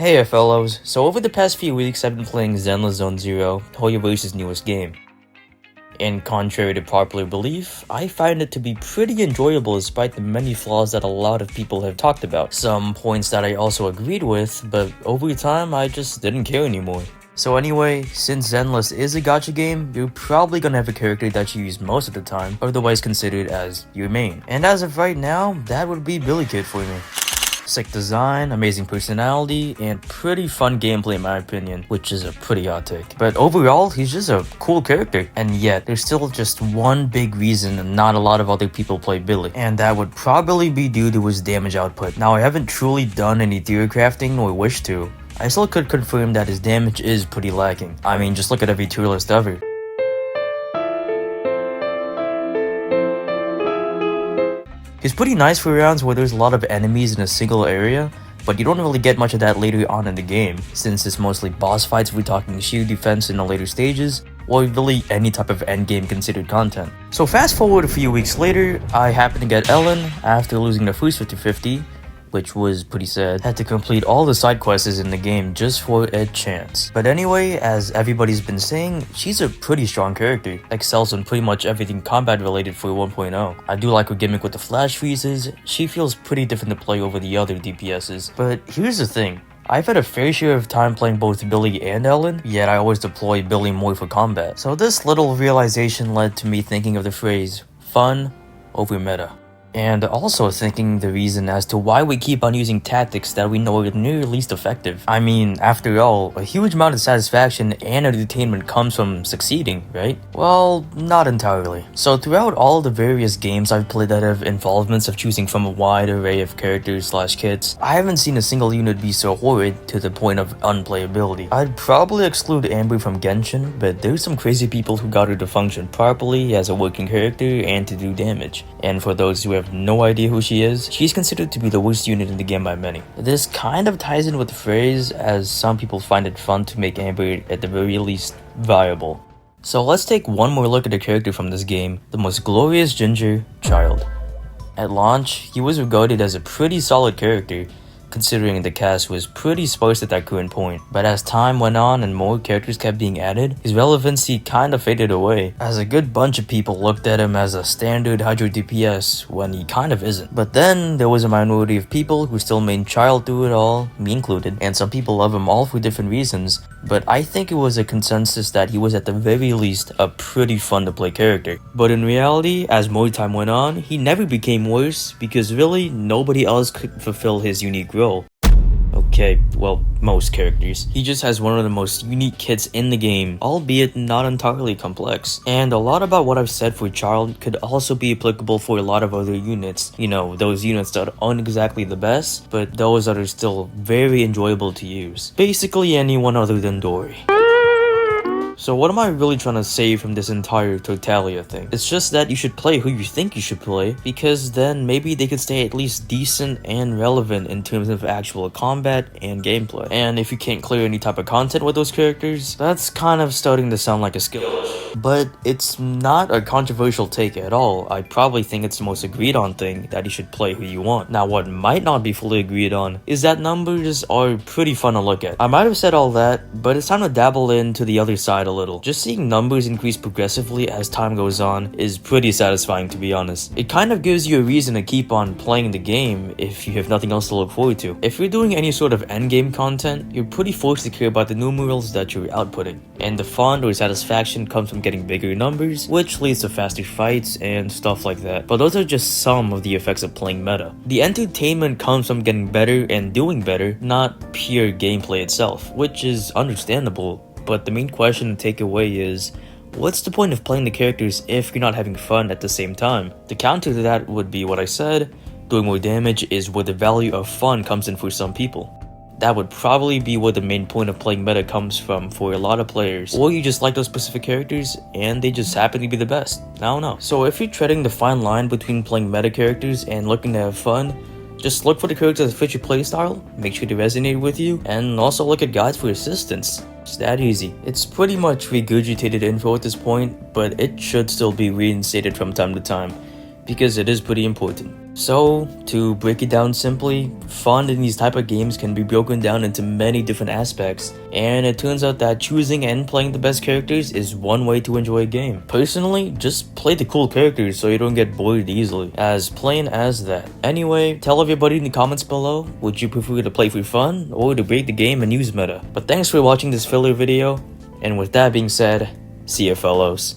Hey there fellows, so over the past few weeks I've been playing Zenless Zone Zero, Hoyoverse's newest game. And contrary to popular belief, I find it to be pretty enjoyable despite the many flaws that a lot of people have talked about. Some points that I also agreed with, but over time I just didn't care anymore. So anyway, since Zenless is a gacha game, you're probably gonna have a character that you use most of the time, otherwise considered as your main. And as of right now, that would be Billy Kid for me. Sick design, amazing personality, and pretty fun gameplay in my opinion, which is a pretty hot take. But overall, he's just a cool character, and yet there's still just one big reason not a lot of other people play Billy, and that would probably be due to his damage output. Now, I haven't truly done any theory crafting or wish to. I still could confirm that his damage is pretty lacking. I mean, just look at every tier list ever. He's pretty nice for rounds where there's a lot of enemies in a single area, but you don't really get much of that later on in the game, since it's mostly boss fights if we're talking sheer defense in the later stages, or really any type of endgame considered content. So fast forward a few weeks later, I happened to get Ellen after losing the first 50-50, which was pretty sad. Had to complete all the side quests in the game just for a chance. But anyway, as everybody's been saying, she's a pretty strong character, excels in pretty much everything combat related for 1.0. I do like her gimmick with the flash freezes. She feels pretty different to play over the other DPSs. But here's the thing, I've had a fair share of time playing both Billy and Ellen, yet I always deploy Billy more for combat. So this little realization led to me thinking of the phrase, fun over meta. And also thinking the reason as to why we keep on using tactics that we know are near least effective. I mean, after all, a huge amount of satisfaction and entertainment comes from succeeding, right? Well, not entirely. So throughout all the various games I've played that have involvements of choosing from a wide array of characters/kits, I haven't seen a single unit be so horrid to the point of unplayability. I'd probably exclude Amber from Genshin, but there's some crazy people who got her to function properly as a working character and to do damage. And for those who have no idea who she is, she's considered to be the worst unit in the game by many. This kind of ties in with the phrase, as some people find it fun to make Amber at the very least viable. So let's take one more look at a character from this game, the most glorious ginger, Child. At launch, he was regarded as a pretty solid character, considering the cast was pretty sparse at that current point. But as time went on and more characters kept being added, his relevancy kinda faded away, as a good bunch of people looked at him as a standard Hydro DPS when he kind of isn't. But then there was a minority of people who still made Child through it all, me included, and some people love him all for different reasons, but I think it was a consensus that he was at the very least a pretty fun to play character. But in reality, as more time went on, he never became worse, because really nobody else could fulfill his unique role. Okay, well, most characters. He just has one of the most unique kits in the game, albeit not entirely complex. And a lot about what I've said for Child could also be applicable for a lot of other units. You know, those units that aren't exactly the best, but those that are still very enjoyable to use. Basically anyone other than Dory. So what am I really trying to say from this entire Totalia thing? It's just that you should play who you think you should play, because then maybe they could stay at least decent and relevant in terms of actual combat and gameplay. And if you can't clear any type of content with those characters, that's kind of starting to sound like a skill. But it's not a controversial take at all. I probably think it's the most agreed on thing that you should play who you want. Now what might not be fully agreed on is that numbers are pretty fun to look at. I might have said all that, but it's time to dabble into the other side a little. Just seeing numbers increase progressively as time goes on is pretty satisfying, to be honest. It kind of gives you a reason to keep on playing the game if you have nothing else to look forward to. If you're doing any sort of endgame content, you're pretty forced to care about the numerals that you're outputting. And the fun or satisfaction comes from getting bigger numbers, which leads to faster fights and stuff like that. But those are just some of the effects of playing meta. The entertainment comes from getting better and doing better, not pure gameplay itself, which is understandable. But the main question to take away is, what's the point of playing the characters if you're not having fun at the same time? The counter to that would be what I said, doing more damage is where the value of fun comes in for some people. That would probably be where the main point of playing meta comes from for a lot of players. Or you just like those specific characters and they just happen to be the best. I don't know. So if you're treading the fine line between playing meta characters and looking to have fun, just look for the characters that fit your playstyle, make sure they resonate with you, and also look at guides for assistance. It's that easy. It's pretty much regurgitated info at this point, but it should still be reinstated from time to time, because it is pretty important. So, to break it down simply, fun in these type of games can be broken down into many different aspects, and it turns out that choosing and playing the best characters is one way to enjoy a game. Personally, just play the cool characters so you don't get bored easily, as plain as that. Anyway, tell everybody in the comments below, would you prefer to play for fun or to break the game and use meta? But thanks for watching this filler video, and with that being said, see ya fellows.